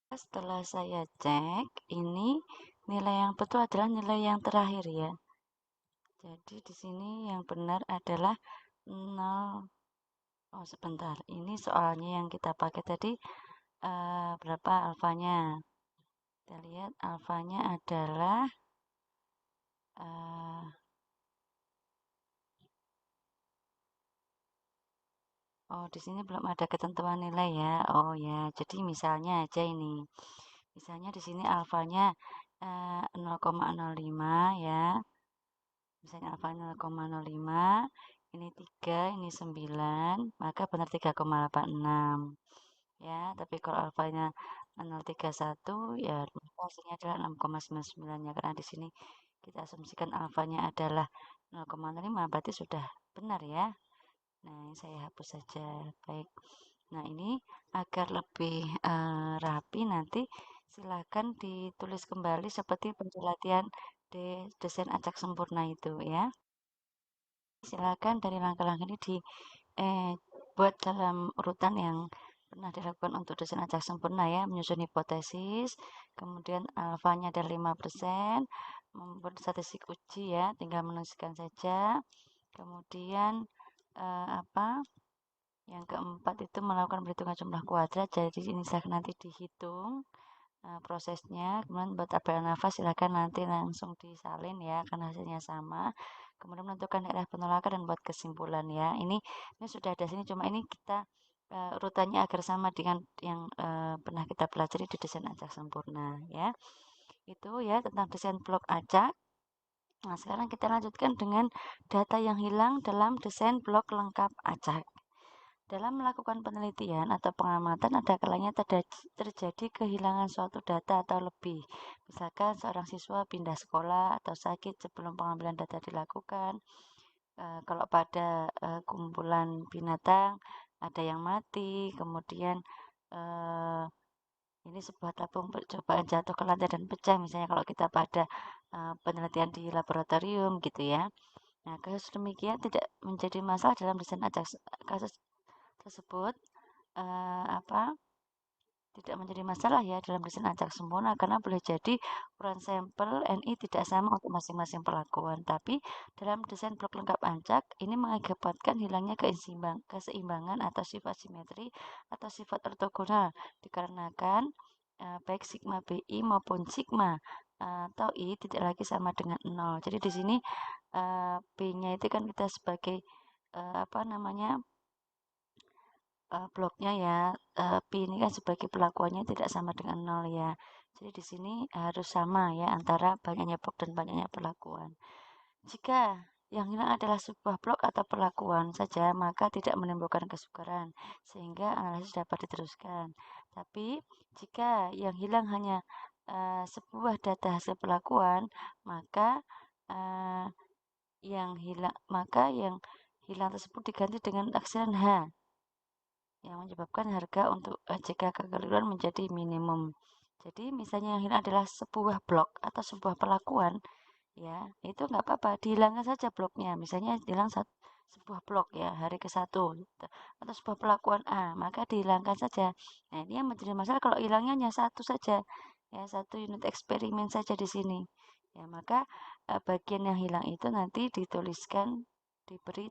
Setelah saya cek, ini nilai yang betul adalah nilai yang terakhir ya. Jadi di sini yang benar adalah 0. Oh, sebentar. Ini soalnya yang kita pakai tadi berapa alfanya? Kita lihat alfanya adalah eh, oh, di sini belum ada ketentuan nilai ya. Oh ya, jadi misalnya aja ini. Misalnya di sini alfanya 0,05 ya. Misalnya alfa 0,05, ini 3, ini 9, maka benar 3,86 ya. Tapi kalau alfanya 0,31 ya hasilnya adalah 6,99 ya, karena di sini kita asumsikan alfanya adalah 0,05 berarti sudah benar ya. Nah, ini saya hapus saja. Baik. Nah, ini agar lebih rapi nanti silakan ditulis kembali seperti penjelasan desain acak sempurna itu ya. Silakan dari langkah-langkah ini buat dalam urutan yang pernah dilakukan untuk desain acak sempurna ya, menyusun hipotesis, kemudian alfanya ada 5%, membuat statistik uji ya, tinggal menuliskan saja. Kemudian apa? Yang keempat itu melakukan perhitungan jumlah kuadrat, jadi ini saya nanti dihitung prosesnya. Kemudian buat tabel nafas silakan nanti langsung disalin ya, karena hasilnya sama. Kemudian menentukan daerah penolakan dan buat kesimpulan ya. Ini sudah ada sini, cuma ini kita urutannya agar sama dengan yang pernah kita pelajari di desain acak sempurna ya. Itu ya tentang desain blok acak. Nah, sekarang kita lanjutkan dengan data yang hilang dalam desain blok lengkap acak. Dalam melakukan penelitian atau pengamatan, ada kalanya terjadi kehilangan suatu data atau lebih. Misalkan seorang siswa pindah sekolah atau sakit sebelum pengambilan data dilakukan. Kalau pada kumpulan binatang ada yang mati, kemudian eh, ini sebuah tabung percobaan jatuh ke lantai dan pecah. Misalnya kalau kita pada penelitian di laboratorium gitu ya. Nah, kasus demikian tidak menjadi masalah dalam desain acak. Kasus tersebut apa tidak menjadi masalah ya dalam desain acak sempurna, karena boleh jadi ukuran sampel NI tidak sama untuk masing-masing perlakuan. Tapi dalam desain blok lengkap acak ini mengakibatkan hilangnya keseimbangan atau sifat simetri atau sifat ortogonal dikarenakan baik sigma BI maupun sigma atau I tidak lagi sama dengan 0. Jadi di sini B-nya itu kan kita sebagai apa namanya bloknya ya, Pi ini kan sebagai perlakuannya tidak sama dengan 0 ya. Jadi di sini harus sama ya antara banyaknya blok dan banyaknya perlakuan. Jika yang hilang adalah sebuah blok atau perlakuan saja, maka tidak menimbulkan kesukaran, sehingga analisis dapat diteruskan. Tapi jika yang hilang hanya sebuah data hasil perlakuan, maka uh, yang hilang tersebut diganti dengan aksiran H yang menyebabkan harga untuk jika kekeliruan menjadi minimum. Jadi misalnya yang hilang adalah sebuah blok atau sebuah perlakuan, ya itu nggak apa-apa, dihilangkan saja bloknya. Misalnya hilang sebuah blok ya hari ke-1 gitu. Atau sebuah perlakuan A, maka dihilangkan saja. Nah ini yang menjadi masalah kalau hilangnya hanya satu saja, ya satu unit eksperimen saja di sini. Ya maka bagian yang hilang itu nanti dituliskan diberi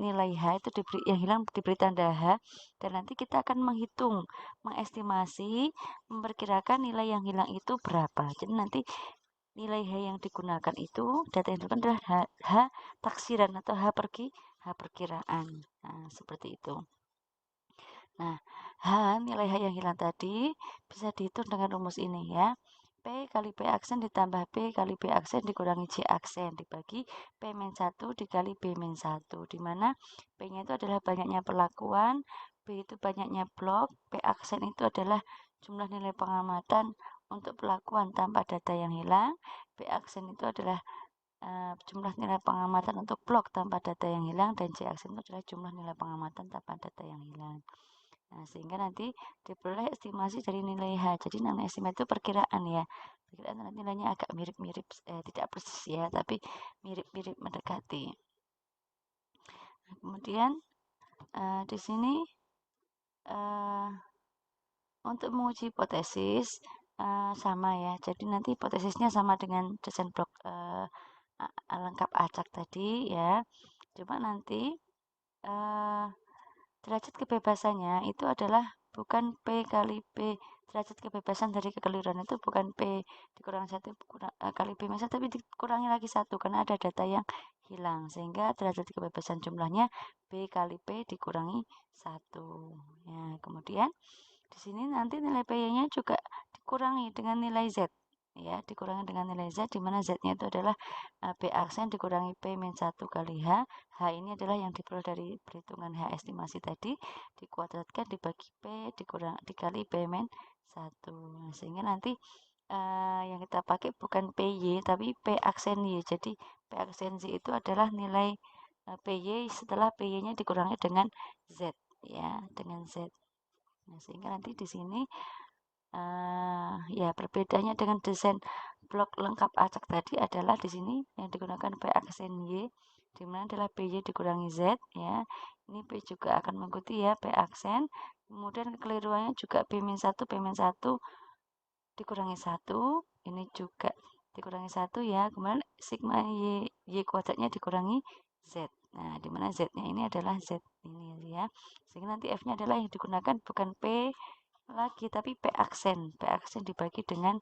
nilai H itu diberi yang hilang diberi tanda H, dan nanti kita akan menghitung, mengestimasi, memperkirakan nilai yang hilang itu berapa. Jadi nanti nilai H yang digunakan itu data yang digunakan adalah H taksiran atau H perkiraan. Nah, seperti itu. Nah, nilai H yang hilang tadi bisa dihitung dengan rumus ini ya. P kali P aksen ditambah P kali B aksen dikurangi C aksen dibagi P-1 dikali B-1, di mana P-nya itu adalah banyaknya perlakuan, B itu banyaknya blok, P aksen itu adalah jumlah nilai pengamatan untuk perlakuan tanpa data yang hilang, B aksen itu adalah jumlah nilai pengamatan untuk blok tanpa data yang hilang, dan C aksen itu adalah jumlah nilai pengamatan tanpa data yang hilang. Nah, sehingga nanti diperoleh estimasi dari nilai H. Jadi namanya estimasi itu perkiraan ya. Perkiraan nilainya agak mirip-mirip, tidak persis ya, tapi mirip-mirip mendekati. Nah, kemudian di sini Untuk menguji hipotesis sama ya, jadi nanti hipotesisnya sama dengan desain blok lengkap acak tadi ya, cuma nanti derajat kebebasannya itu adalah bukan P kali P. Derajat kebebasan dari kekeliruan itu bukan P dikurang 1 kali P minus 1, tapi dikurangi lagi 1 karena ada data yang hilang. Sehingga derajat kebebasan jumlahnya P kali P dikurangi 1. Ya, kemudian di sini nanti nilai P-nya juga dikurangi dengan nilai Z. Ya, dikurangi dengan nilai Z, di mana Z-nya itu adalah P aksen dikurangi P min 1 kali H. H ini adalah yang diperoleh dari perhitungan H estimasi tadi, dikuadratkan dibagi P dikali P min 1. Nah, sehingga nanti yang kita pakai bukan PY tapi P aksen Y. Jadi P aksen Z itu adalah nilai PY setelah PY-nya dikurangi dengan Z, ya, dengan Z. Nah, sehingga nanti di sini ya perbedaannya dengan desain blok lengkap acak tadi adalah di sini yang digunakan P aksen Y, di mana adalah PY dikurangi Z, ya. Ini P juga akan mengikuti ya P aksen. Kemudian kekeliruannya juga P-1, P-1 dikurangi 1, ini juga dikurangi 1 ya. Kemudian sigma Y kuadratnya dikurangi Z. Nah, di mana Z-nya ini adalah Z ini ya. Sehingga nanti F-nya adalah yang digunakan bukan P lagi tapi P aksen. P aksen dibagi dengan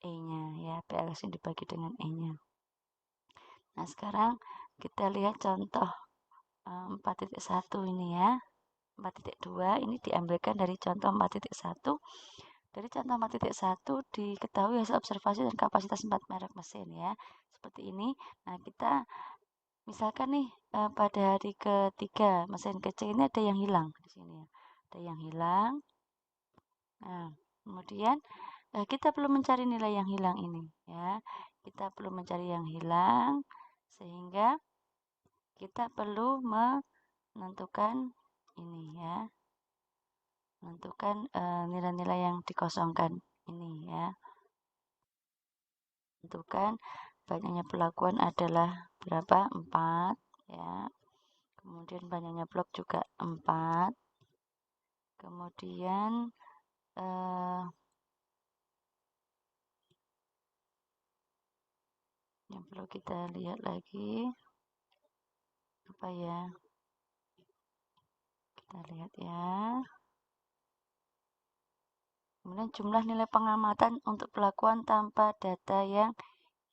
E-nya ya. P aksen dibagi dengan E-nya. Nah, sekarang kita lihat contoh 4.1 ini ya. 4.2 ini diambilkan dari contoh 4.1. Dari contoh 4.1 diketahui hasil observasi dan kapasitas 4 merek mesin ya. Seperti ini. Nah, kita misalkan nih pada hari ketiga mesin kecil ini ada yang hilang di sini ya. Ada yang hilang. Nah, kemudian kita perlu mencari nilai yang hilang ini ya. Kita perlu mencari yang hilang sehingga kita perlu menentukan ini ya. Menentukan nilai-nilai yang dikosongkan ini ya. Tentukan banyaknya pelakuan adalah berapa? 4 ya. Kemudian banyaknya blok juga 4. Kemudian yang perlu kita lihat lagi apa ya? Kita lihat ya. Kemudian jumlah nilai pengamatan untuk pelakuan tanpa data yang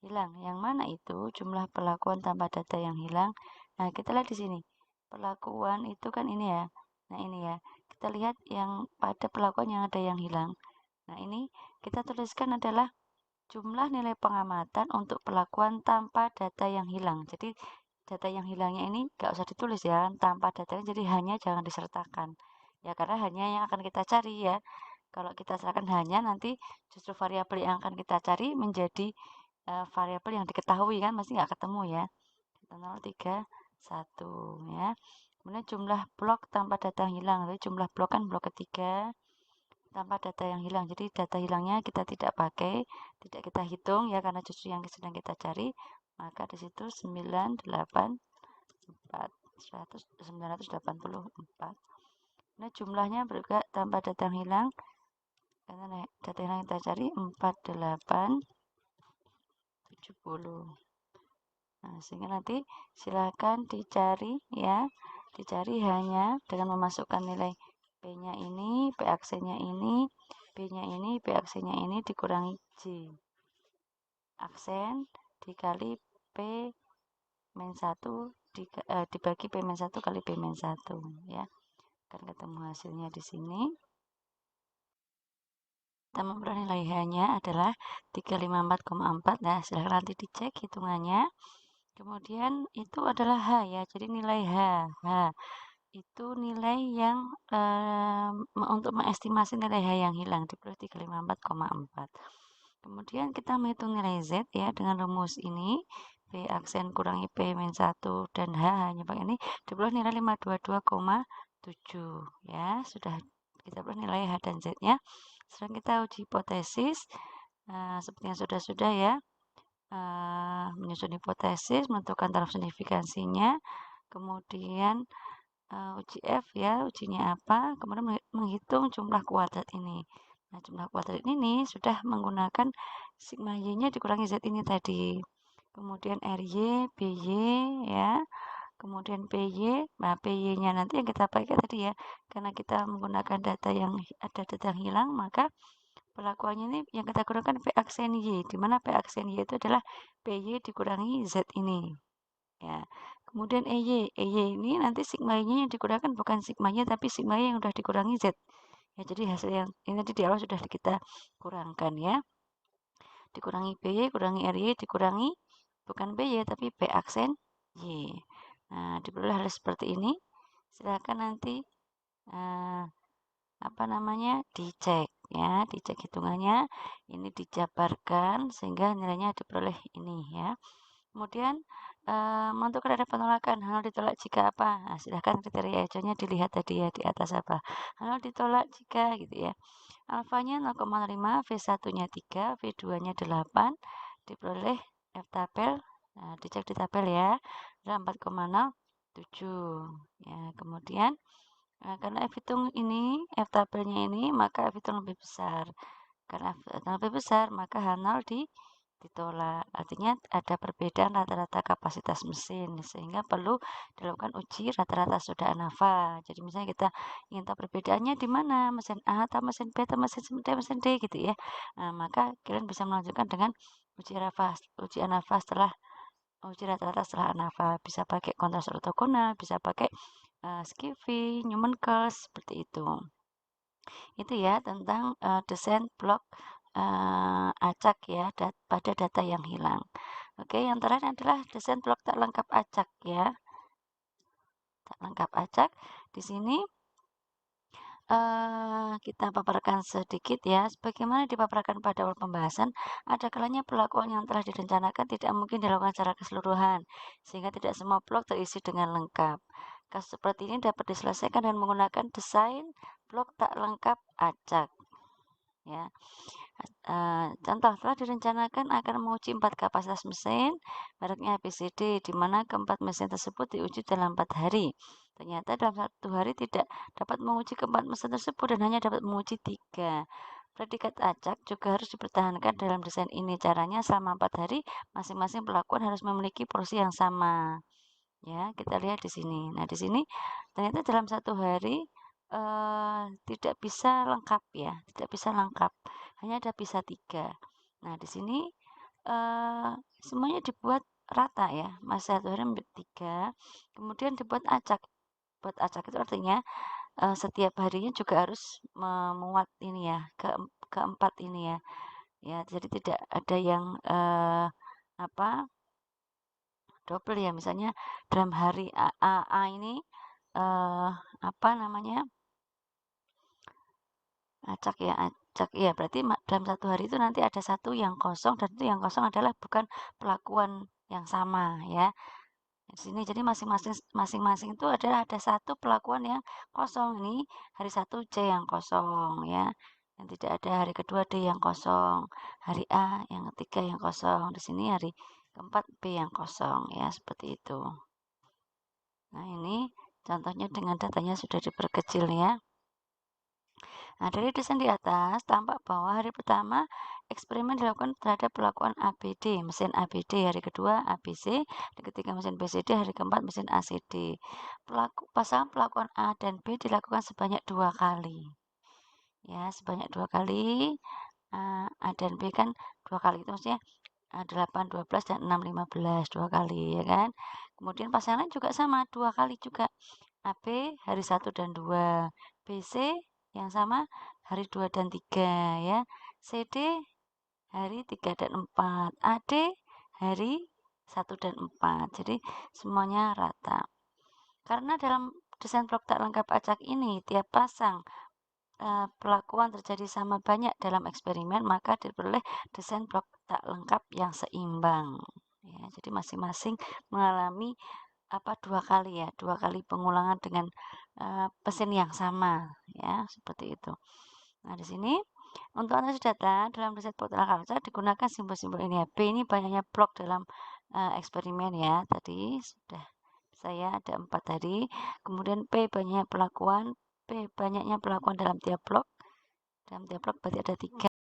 hilang. Yang mana itu jumlah pelakuan tanpa data yang hilang? Nah, kita lihat di sini. Pelakuan itu kan ini ya. Nah, ini ya. Kita lihat yang pada pelakuan yang ada yang hilang. Nah, ini kita tuliskan adalah jumlah nilai pengamatan untuk pelakuan tanpa data yang hilang. Jadi, data yang hilangnya ini nggak usah ditulis ya, tanpa data, jadi hanya jangan disertakan. Ya, karena hanya yang akan kita cari ya. Kalau kita sertakan hanya, nanti justru variabel yang akan kita cari menjadi variabel yang diketahui kan, masih nggak ketemu ya. 0, 3, 1 ya. Kemudian jumlah blok tanpa data hilang. Jadi jumlah blok kan blok ketiga tanpa data yang hilang. Jadi data hilangnya kita tidak pakai, tidak kita hitung ya, karena justru yang sedang kita cari. Maka di situ 984 984. Nah, jumlahnya juga tanpa data yang hilang. Karena data yang kita cari 4870. Nah, sehingga nanti silakan dicari ya. Dicari hanya dengan memasukkan nilai P-nya ini, P aksennya ini, B-nya ini, P aksennya ini dikurangi J. Aksen dikali P min 1 dibagi P min 1 kali P min 1 ya. Akan ketemu hasilnya di sini. Kita memperoleh nilai H-nya adalah 354,4. Nah, silahkan nanti dicek hitungannya. Kemudian itu adalah H ya, jadi nilai H. H itu nilai yang untuk mengestimasi nilai H yang hilang diperoleh 354,4. Kemudian kita menghitung nilai Z ya dengan rumus ini. P aksen kurangi P min 1 dan H hanya pakai ini diperoleh nilai 522,7 ya. Sudah kita peroleh nilai H dan Z-nya. Sekarang kita uji hipotesis seperti yang sudah ya. Menyusun hipotesis, menentukan taraf signifikansinya, kemudian uji F ya, ujinya apa, kemudian menghitung jumlah kuadrat ini. Nah, jumlah kuadrat ini sudah menggunakan sigma Y-nya dikurangi Z ini tadi. Kemudian RY, BY, ya. Kemudian PY, nah PY-nya nanti yang kita pakai tadi ya. Karena kita menggunakan data yang hilang, maka perlakuannya ini yang kita gunakan P aksen Y, di mana P aksen Y itu adalah PY dikurangi Z ini. Ya. Kemudian EY ini nanti sigma Y-nya yang digunakan bukan sigma Y, tapi sigma Y yang sudah dikurangi Z. Ya, jadi hasil yang ini tadi di awal sudah kita kurangkan ya. Dikurangi PY, kurangi RY, dikurangi bukan PY tapi P aksen Y. Nah, diperoleh hal seperti ini. Silakan nanti dicek ya, dicek hitungannya. Ini dijabarkan sehingga nilainya diperoleh ini ya. Kemudian menentukan ada penolakan, hal ditolak jika apa? Nah, silahkan kriteria hijaunya dilihat tadi ya di atas apa. Hal ditolak jika gitu ya. Alfanya 0,5, V1-nya 3, V2-nya 8, diperoleh F tabel. Nah, dicek di tabel ya. Adalah 4,07. Ya, kemudian karena F hitung ini, F tabelnya ini, maka F hitung lebih besar. Karena F hitung lebih besar, maka H0 ditolak. Artinya ada perbedaan rata-rata kapasitas mesin, sehingga perlu dilakukan uji rata-rata sudah ANAVA. Jadi misalnya kita ingin tahu perbedaannya di mana, mesin A atau mesin B atau mesin D gitu ya. Nah, maka kalian bisa melanjutkan dengan uji ANAVA setelah uji rata-rata setelah ANAVA. Bisa pakai kontras ortogonal, bisa pakai Skiffy, Newman Curls, seperti itu. Itu ya tentang desain blok acak ya pada data yang hilang. Oke, yang terakhir adalah desain blok tak lengkap acak ya. Tak lengkap acak. Di sini kita paparkan sedikit ya. Sebagaimana dipaparkan pada awal pembahasan, ada kalanya perlakuan yang telah direncanakan tidak mungkin dilakukan secara keseluruhan, sehingga tidak semua blok terisi dengan lengkap. Kasus seperti ini dapat diselesaikan dengan menggunakan desain blok tak lengkap acak. Ya. Contoh, telah direncanakan akan menguji 4 kapasitas mesin, mereknya ABCD, di mana keempat mesin tersebut diuji dalam 4 hari. Ternyata dalam 1 hari tidak dapat menguji keempat mesin tersebut dan hanya dapat menguji 3. Predikat acak juga harus dipertahankan dalam desain ini. Caranya selama 4 hari, masing-masing pelakuan harus memiliki porsi yang sama. Ya, kita lihat di sini. Nah, di sini ternyata dalam 1 hari tidak bisa lengkap ya, tidak bisa lengkap. Hanya ada bisa 3. Nah, di sini semuanya dibuat rata ya. Masa 1 hari 3, kemudian dibuat acak. Buat acak itu artinya setiap harinya juga harus memuat ini ya, keempat ini ya. Ya, jadi tidak ada yang double ya. Misalnya dalam hari A ini acak ya, berarti dalam 1 hari itu nanti ada 1 yang kosong, dan itu yang kosong adalah bukan pelakuan yang sama ya. Di sini jadi masing-masing itu adalah ada 1 pelakuan yang kosong. Ini hari 1 C yang kosong ya. Yang tidak ada hari kedua D yang kosong, hari A yang ketiga yang kosong. Di sini hari keempat B yang kosong ya, seperti itu. Nah, ini contohnya dengan datanya sudah diperkecil ya. Nah, dari desain di atas, tampak bahwa hari pertama eksperimen dilakukan terhadap pelakuan ABD, mesin ABD, hari kedua ABC, hari ketiga mesin BCD, hari keempat mesin ACD. Pasangan pelakuan A dan B dilakukan sebanyak 2 kali. Ya, sebanyak 2 kali. A dan B kan 2 kali itu maksudnya 8, 12, dan 6, 15, 2 kali ya kan. Kemudian pasangan juga sama, 2 kali juga. AB hari 1 dan 2, BC yang sama hari 2 dan 3 ya. CD hari 3 dan 4, AD hari 1 dan 4. Jadi semuanya rata. Karena dalam desain blok tak lengkap acak ini tiap pasang pelakuan terjadi sama banyak dalam eksperimen, maka diperoleh desain blok tak lengkap yang seimbang. Ya, jadi masing-masing mengalami 2 kali ya, 2 kali pengulangan dengan mesin yang sama ya, seperti itu. Nah, di sini untuk analisis data dalam desain blok tak lengkap digunakan simbol-simbol ini ya. B ini banyaknya blok dalam eksperimen ya, tadi sudah saya ada 4 tadi. Kemudian P banyaknya pelakuan dalam tiap blok. dalam tiap blok berarti ada 3